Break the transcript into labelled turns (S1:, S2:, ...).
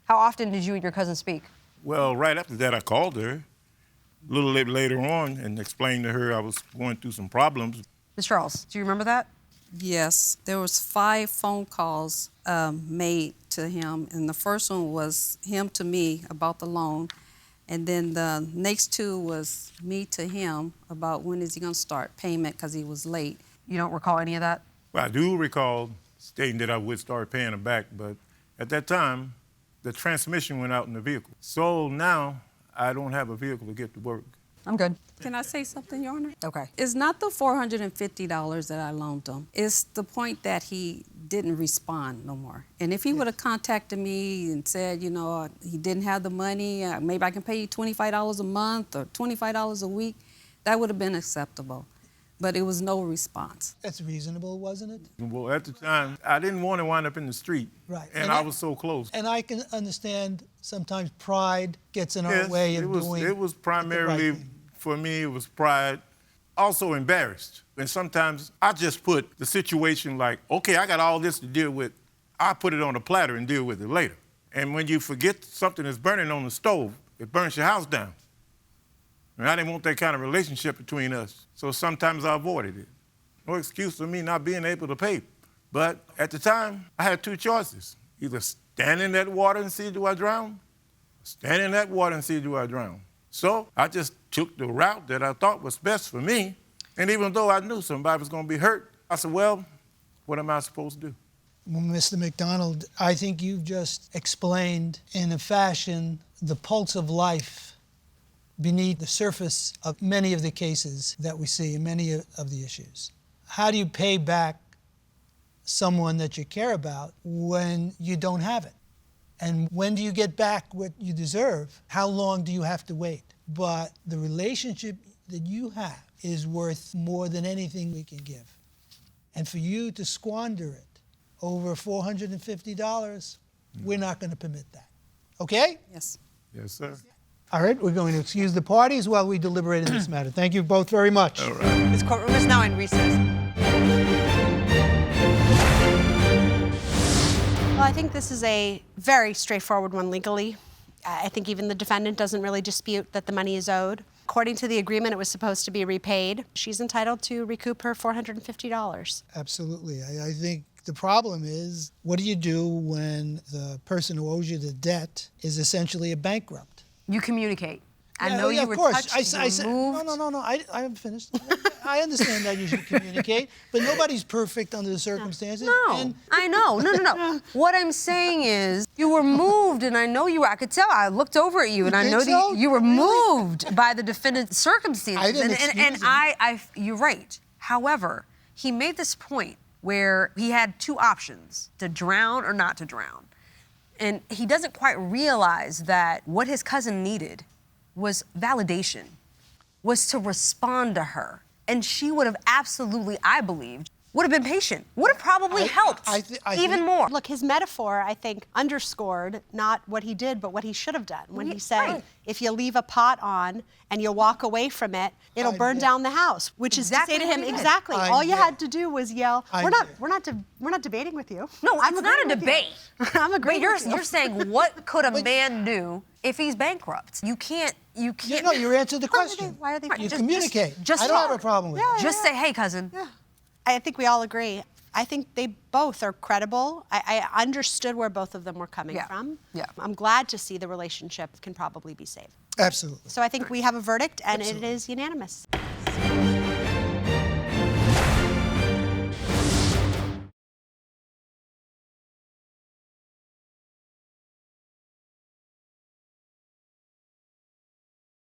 S1: How often did you and your cousin speak?
S2: Well, right after that, I called her a little bit later on and explained to her I was going through some problems.
S1: Ms. Charles, do you remember that?
S3: Yes, there was 5 phone calls made to him, and the first one was him to me about the loan, and then the next 2 was me to him about when is he going to start payment because he was late.
S1: You don't recall any of that?
S2: Well, I do recall stating that I would start paying her back, but at that time, the transmission went out in the vehicle. So now I don't have a vehicle to get to work.
S1: I'm good.
S3: Can I say something, Your Honor?
S1: Okay.
S3: It's not the $450 that I loaned him. It's the point that he didn't respond no more. And if he would have contacted me and said, you know, he didn't have the money, maybe I can pay you $25 a month or $25 a week, that would have been acceptable. But it was no response.
S4: That's reasonable, wasn't it?
S2: Well, at the time, I didn't want to wind up in the street.
S4: Right.
S2: And I was so close.
S4: And I can understand sometimes pride gets in our way of doing
S2: it was primarily,
S4: the right thing.
S2: for me, it was pride. Also embarrassed. And sometimes I just put the situation like, okay, I got all this to deal with. I'll put it on a platter and deal with it later. And when you forget something that's burning on the stove, it burns your house down. And I didn't want that kind of relationship between us. So sometimes I avoided it. No excuse for me not being able to pay. But at the time, I had 2 choices. Either stand in that water and see do I drown, stand in that water and see do I drown. So I just took the route that I thought was best for me. And even though I knew somebody was going to be hurt, I said, well, what am I supposed to do?
S4: Well, Mr. McDonald, I think you've just explained in a fashion the pulse of life beneath the surface of many of the cases that we see in many of the issues. How do you pay back someone that you care about when you don't have it? And when do you get back what you deserve? How long do you have to wait? But the relationship that you have is worth more than anything we can give. And for you to squander it over $450, we're not going to permit that. Okay?
S3: Yes.
S2: Yes, sir.
S4: All right, we're going to excuse the parties while we deliberate in this matter. Thank you both very much.
S2: All right.
S1: This courtroom is now in recess.
S5: Well, I think this is a very straightforward one legally. I think even the defendant doesn't really dispute that the money is owed. According to the agreement, it was supposed to be repaid. She's entitled to recoup her $450.
S4: Absolutely. I think the problem is, what do you do when the person who owes you the debt is essentially a bankrupt?
S1: You communicate. I
S4: Yeah,
S1: know
S4: yeah,
S1: you
S4: of
S1: were
S4: course.
S1: touched, you were moved.
S4: No, I haven't finished. I understand that you should communicate, but nobody's perfect under the circumstances.
S1: No,
S4: and
S1: I know. No. What I'm saying is, you were moved, and I know you were. I could tell. I looked over at you, and I
S4: think
S1: know
S4: so?
S1: that you were
S4: Really?
S1: moved by the defendant's circumstances.
S4: I didn't
S1: and
S4: excuse him.
S1: you're right. However, he made this point where he had 2 options: to drown or not to drown. And he doesn't quite realize that what his cousin needed was validation, was to respond to her. And she would have absolutely, I believe, would have been patient, would have probably helped
S4: I
S1: even
S4: think-
S1: more.
S5: Look, his metaphor, I think, underscored not what he did, but what he should have done. When he said,
S1: Right.
S5: if you leave a pot on and you walk away from it, it'll burn
S4: did.
S5: down the house. Which
S1: Exactly
S5: is to say
S1: what
S5: to him,
S1: he did.
S5: exactly.
S4: I
S5: All you
S4: did.
S5: had to do was yell,
S4: I
S5: we're
S4: did.
S5: not debating with you.
S1: No,
S5: I'm
S1: it's not a
S5: agreeing with you."
S1: debate.
S5: I'm agreeing
S1: But
S5: with you.
S1: you're saying, what could a man do if he's bankrupt? You can't.
S4: No, you answered the question.
S5: Why are they?
S4: You
S5: Just-
S4: communicate.
S1: just
S4: I don't have a
S1: talk.
S4: problem with that.
S1: Just say, hey, cousin.
S5: I think we all agree. I think they both are credible. I understood where both of them were coming from.
S1: Yeah.
S5: I'm glad to see the relationship can probably be saved.
S4: Absolutely.
S5: So I think we have a verdict, and it is unanimous.